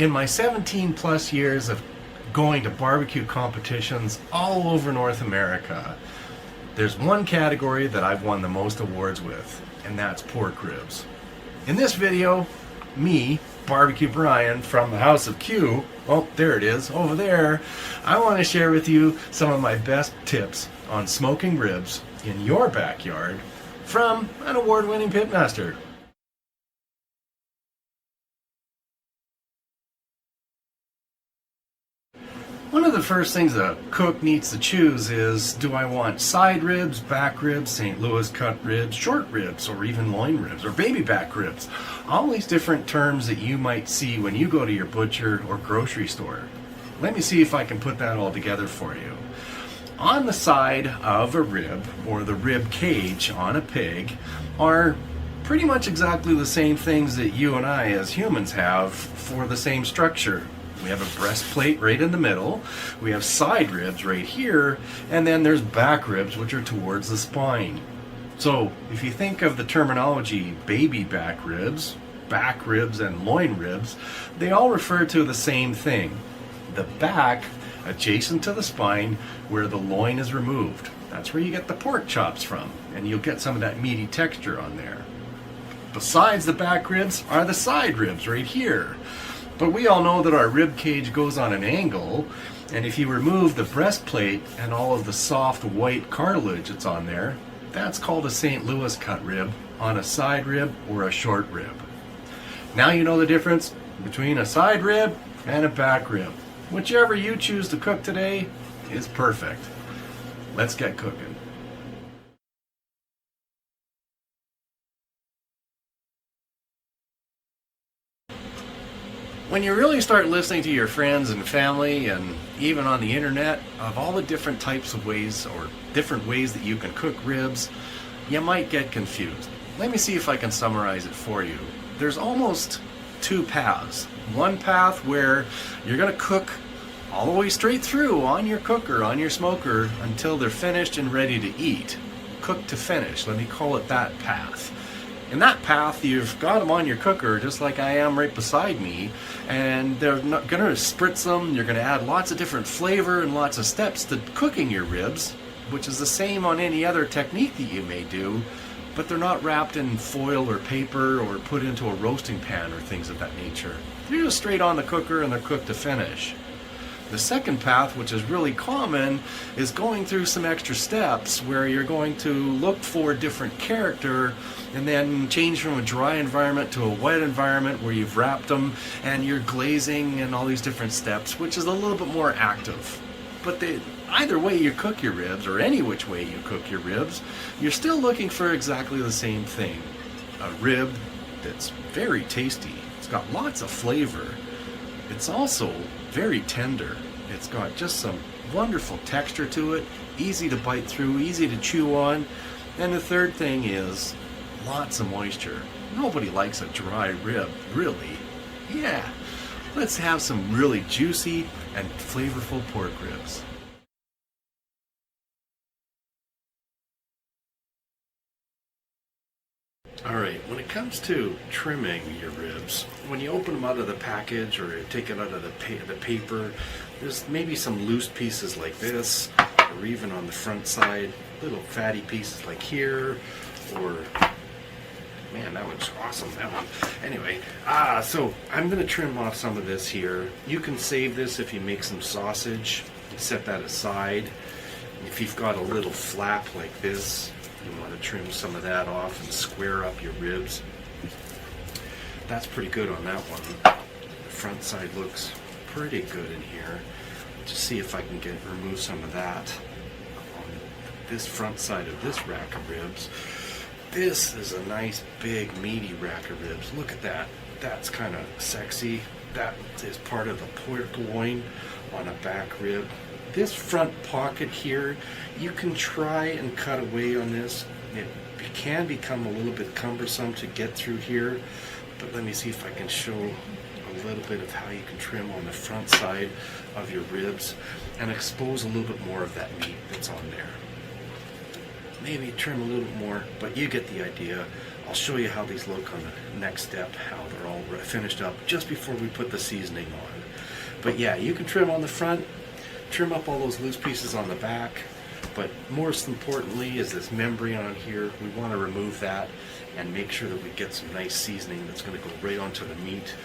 In my 17 plus years of going to barbecue competitions all over North America, there's one category that I've won the most awards with, and that's pork ribs. In this video, me, BBQ Brian from the House of Q, oh there it is, over there, I want to share with you some of my best tips on smoking ribs in your backyard from an award-winning pitmaster. One of the first things a cook needs to choose is, do I want side ribs, back ribs, St. Louis cut ribs, short ribs, or even loin ribs, or baby back ribs? All these different terms that you might see when you go to your butcher or grocery store. Let me see if I can put that all together for you. On the side of a rib, or the rib cage on a pig, are pretty much exactly the same things that you and I as humans have for the same structure. We have a breastplate right in the middle, we have side ribs right here, and then there's back ribs which are towards the spine. So if you think of the terminology baby back ribs, and loin ribs, they all refer to the same thing. The back adjacent to the spine where the loin is removed. That's where you get the pork chops from, and you'll get some of that meaty texture on there. Besides the back ribs are the side ribs right here. But we all know that our rib cage goes on an angle, and if you remove the breastplate and all of the soft white cartilage that's on there, that's called a St. Louis cut rib on a side rib or a short rib. Now you know the difference between a side rib and a back rib. Whichever you choose to cook today is perfect. Let's get cooking. When you really start listening to your friends and family and even on the internet of all the different types of ways or different ways that you can cook ribs, you might get confused. Let me see if I can summarize it for you. There's almost two paths. One path where you're going to cook all the way straight through on your cooker, on your smoker, until they're finished and ready to eat. Cook to finish, let me call it that path. In that path, you've got them on your cooker, just like I am right beside me, and they're not going to spritz them. You're going to add lots of different flavor and lots of steps to cooking your ribs, which is the same on any other technique that you may do, but they're not wrapped in foil or paper or put into a roasting pan or things of that nature. They're just straight on the cooker and they're cooked to finish. The second path, which is really common, is going through some extra steps where you're going to look for different character and then change from a dry environment to a wet environment where you've wrapped them and you're glazing and all these different steps, which is a little bit more active. But either way you cook your ribs, or any which way you cook your ribs, you're still looking for exactly the same thing. A rib that's very tasty. It's got lots of flavor. It's also very tender. It's got just some wonderful texture to it, easy to bite through, easy to chew on. And the third thing is lots of moisture. Nobody likes a dry rib, really. Yeah, let's have some really juicy and flavorful pork ribs. Alright, when it comes to trimming your ribs, when you open them out of the package or take it out of the paper, there's maybe some loose pieces like this, or even on the front side, little fatty pieces like here, or, man, that one's awesome, that one. Anyway, so I'm going to trim off some of this here. You can save this if you make some sausage, set that aside. If you've got a little flap like this, you want to trim some of that off and square up your ribs. That's pretty good on that one. The front side looks pretty good in here. Just see if I can remove some of that on this front side of this rack of ribs. This is a nice big meaty rack of ribs. Look at that. That's kind of sexy. That is part of the pork loin on a back rib. This front pocket here, you can try and cut away on this. It can become a little bit cumbersome to get through here, but let me see if I can show a little bit of how you can trim on the front side of your ribs and expose a little bit more of that meat that's on there. maybe trim a little bit more, but you get the idea. I'll show you how these look on the next step, how they're all finished up just before we put the seasoning on. But yeah, you can trim on the front, trim up all those loose pieces on the back, but most importantly is this membrane on here. We want to remove that and make sure that we get some nice seasoning that's going to go right onto the meat.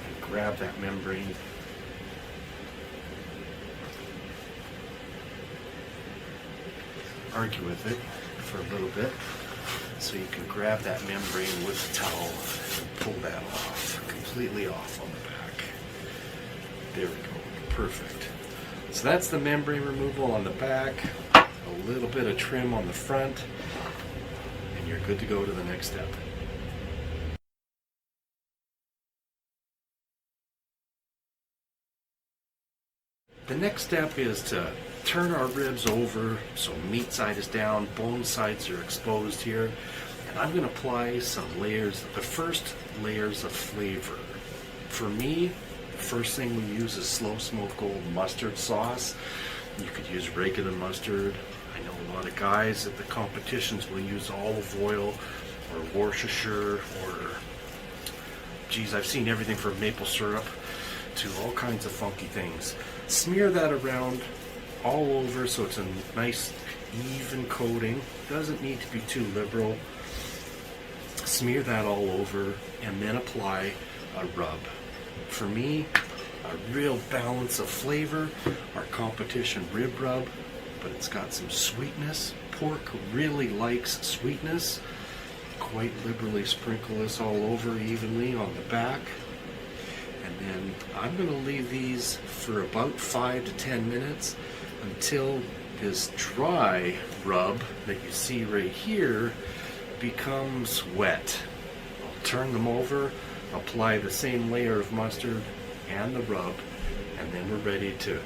And grab that membrane. Argue with it for a little bit. So you can grab that membrane with a towel and pull that off, completely off on the back. There we go, perfect. So that's the membrane removal on the back, a little bit of trim on the front, and you're good to go to the next step. The next step is to turn our ribs over so meat side is down, bone sides are exposed here. And I'm going to apply some layers, the first layers of flavor. For me, the first thing we use is slow smoked gold mustard sauce. You could use regular mustard. I know a lot of guys at the competitions will use olive oil or Worcestershire or, geez, I've seen everything from maple syrup to all kinds of funky things. Smear that around all over so it's a nice even coating. Doesn't need to be too liberal. Smear that all over and then apply a rub. For me, a real balance of flavor. Our competition rib rub, but it's got some sweetness. Pork really likes sweetness. Quite liberally sprinkle this all over evenly on the back. And then I'm going to leave these for about 5 to 10 minutes until this dry rub that you see right here becomes wet. I'll turn them over, apply the same layer of mustard and the rub, and then we're ready to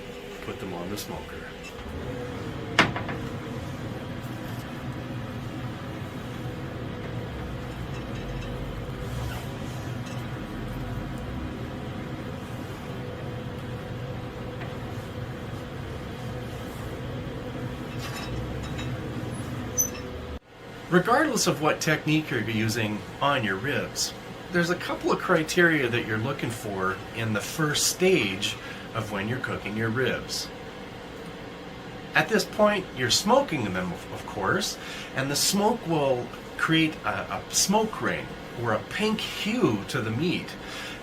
put them on the smoker. Regardless of what technique you're using on your ribs, there's a couple of criteria that you're looking for in the first stage of when you're cooking your ribs. At this point, you're smoking them, of course, and the smoke will create a smoke ring or a pink hue to the meat.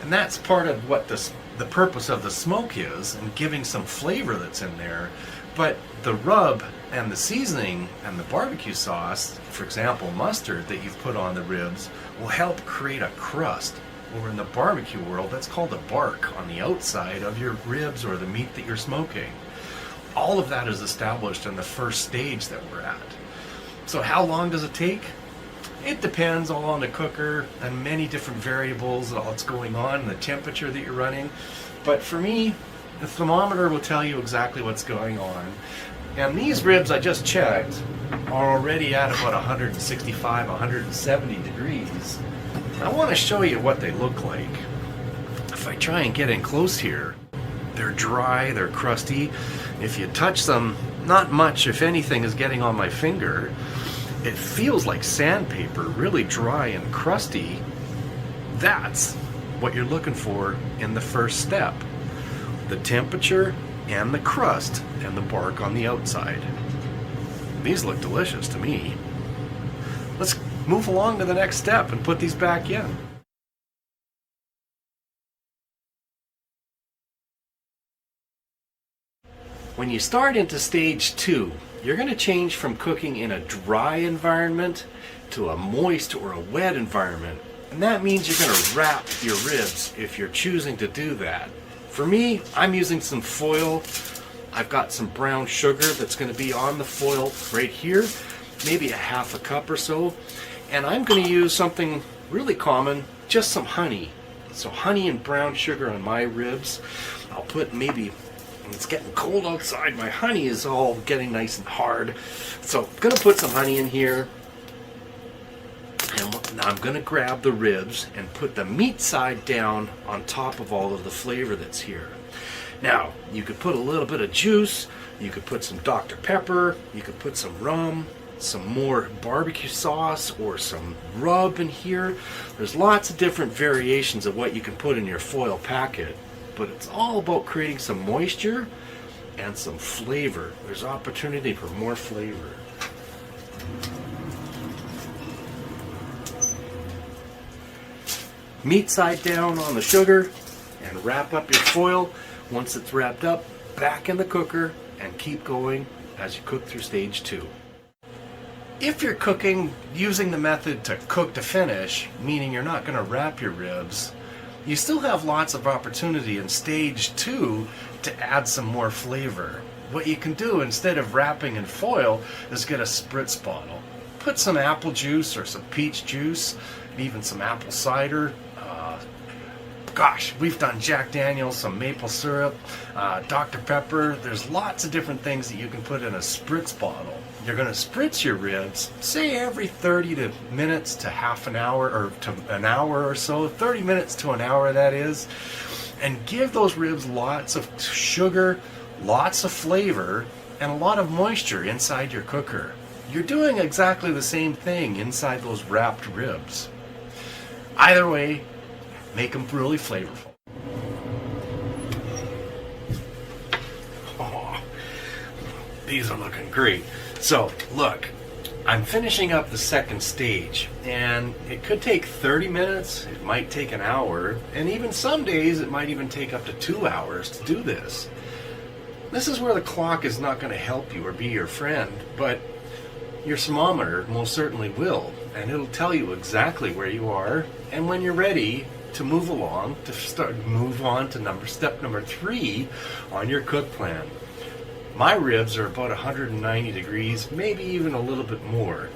And that's part of what the purpose of the smoke is, and giving some flavor that's in there. But the rub and the seasoning and the barbecue sauce, for example mustard that you've put on the ribs, will help create a crust. Or in the barbecue world, that's called a bark on the outside of your ribs or the meat that you're smoking. All of that is established in the first stage that we're at. So how long does it take? It depends all on the cooker and many different variables, all that's going on, and the temperature that you're running. But for me, the thermometer will tell you exactly what's going on. And these ribs I just checked are already at about 165, 170 degrees. I want to show you what they look like. If I try and get in close here, they're dry, they're crusty. If you touch them, not much, if anything, is getting on my finger. It feels like sandpaper, really dry and crusty. That's what you're looking for in the first step. The temperature and the crust and the bark on the outside. These look delicious to me. Let's move along to the next step and put these back in. When you start into stage 2, you're going to change from cooking in a dry environment to a moist or a wet environment. And that means you're going to wrap your ribs if you're choosing to do that. For me, I'm using some foil. I've got some brown sugar that's going to be on the foil right here, maybe a half a cup or so. And I'm going to use something really common, just some honey. So honey and brown sugar on my ribs. I'll put maybe, it's getting cold outside, my honey is all getting nice and hard. So I'm going to put some honey in here. And now I'm going to grab the ribs and put the meat side down on top of all of the flavor that's here. Now, you could put a little bit of juice, you could put some Dr. Pepper, you could put some rum, some more barbecue sauce or some rub in here. There's lots of different variations of what you can put in your foil packet, but it's all about creating some moisture and some flavor. There's opportunity for more flavor. Meat side down on the sugar and wrap up your foil. Once it's wrapped up, back in the cooker and keep going as you cook through stage 2. If you're cooking using the method to cook to finish, meaning you're not going to wrap your ribs, you still have lots of opportunity in stage 2 to add some more flavor. What you can do instead of wrapping in foil is get a spritz bottle. Put some apple juice or some peach juice, even some apple cider. Gosh, we've done Jack Daniels, some maple syrup, Dr. Pepper. There's lots of different things that you can put in a spritz bottle. You're going to spritz your ribs, say every 30 minutes to half an hour, or to an hour or so, 30 minutes to an hour that is, and give those ribs lots of sugar, lots of flavor, and a lot of moisture inside your cooker. You're doing exactly the same thing inside those wrapped ribs. Either way, make them really flavorful. Oh, these are looking great. So, look, I'm finishing up the second stage, and it could take 30 minutes, it might take an hour, and even some days it might even take up to 2 hours to do this. This is where the clock is not going to help you or be your friend, but your thermometer most certainly will, and it'll tell you exactly where you are, and when you're ready to move along, move on to step number 3 on your cook plan. My ribs are about 190 degrees, maybe even a little bit more.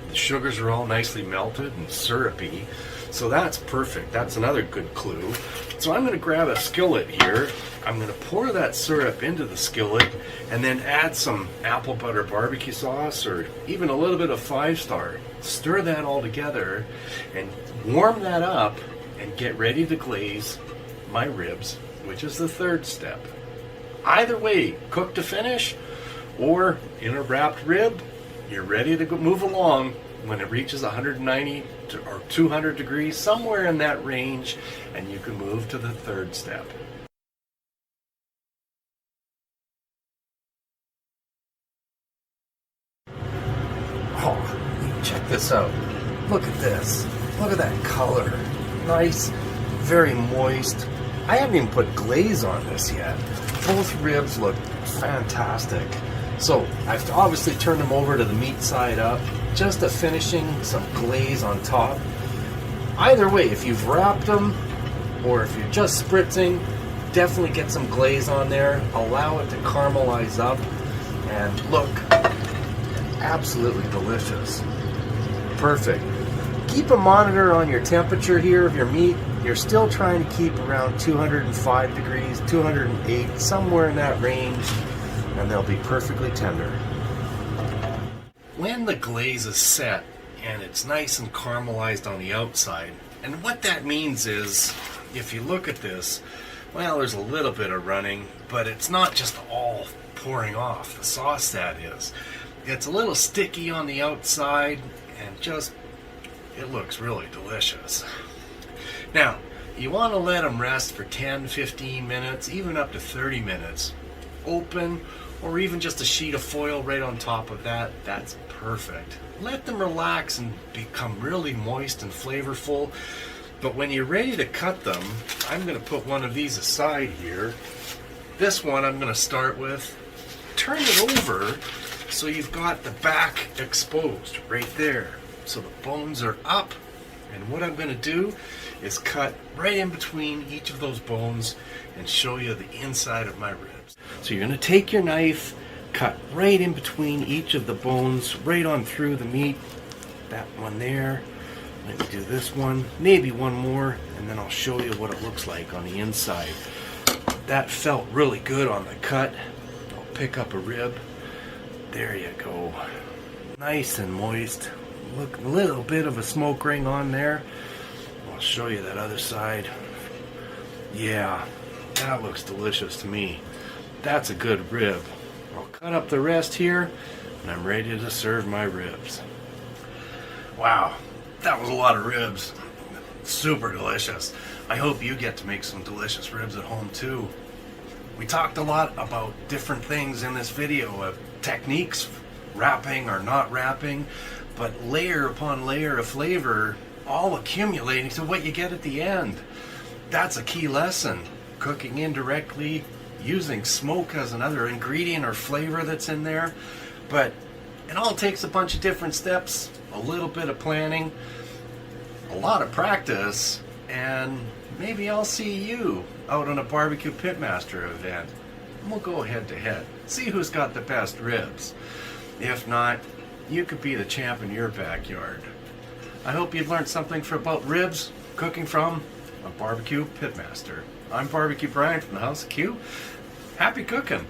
The sugars are all nicely melted and syrupy, so that's perfect. That's another good clue. So I'm going to grab a skillet here. I'm going to pour that syrup into the skillet and then add some apple butter barbecue sauce or even a little bit of 5-star. Stir that all together and warm that up and get ready to glaze my ribs, which is the 3rd step. Either way, cook to finish or in a wrapped rib, you're ready to move along when it reaches 190 or 200 degrees, somewhere in that range, and you can move to the 3rd step. Oh, check this out. Look at this. Look at that color. Nice, very moist. I haven't even put glaze on this yet. Both ribs look fantastic. So I've obviously turned them over to the meat side up, just a finishing some glaze on top. Either way, if you've wrapped them or if you're just spritzing, definitely get some glaze on there. Allow it to caramelize up and look absolutely delicious. Perfect. Keep a monitor on your temperature here of your meat. You're still trying to keep around 205 degrees, 208, somewhere in that range, and they'll be perfectly tender. When the glaze is set and it's nice and caramelized on the outside, and what that means is, if you look at this, well, there's a little bit of running, but it's not just all pouring off, the sauce that is. It's a little sticky on the outside, and just it looks really delicious. Now, you want to let them rest for 10, 15 minutes, even up to 30 minutes. Open, or even just a sheet of foil right on top of that, that's perfect. Let them relax and become really moist and flavorful. But when you're ready to cut them, I'm going to put one of these aside here. This one I'm going to start with. Turn it over so you've got the back exposed right there. So the bones are up, and what I'm going to do is cut right in between each of those bones and show you the inside of my ribs. So you're going to take your knife, cut right in between each of the bones, right on through the meat. That one there. Let me do this one, maybe one more, and then I'll show you what it looks like on the inside. That felt really good on the cut. I'll pick up a rib. There you go. Nice and moist. Look, a little bit of a smoke ring on there. I'll show you that other side. Yeah, that looks delicious to me. That's a good rib. I'll cut up the rest here. and I'm ready to serve my ribs. Wow, that was a lot of ribs. Super delicious. I hope you get to make some delicious ribs at home too. We talked a lot about different things in this video, techniques, wrapping or not wrapping, but layer upon layer of flavor, all accumulating to what you get at the end. That's a key lesson. Cooking indirectly, using smoke as another ingredient or flavor that's in there. But it all takes a bunch of different steps, a little bit of planning, a lot of practice, and maybe I'll see you out on a BBQ Pitmaster event. And we'll go head to head, see who's got the best ribs. If not, you could be the champ in your backyard. I hope you've learned something about ribs, cooking from a BBQ Pitmaster. I'm BBQ Brian from the House of Q. Happy cooking!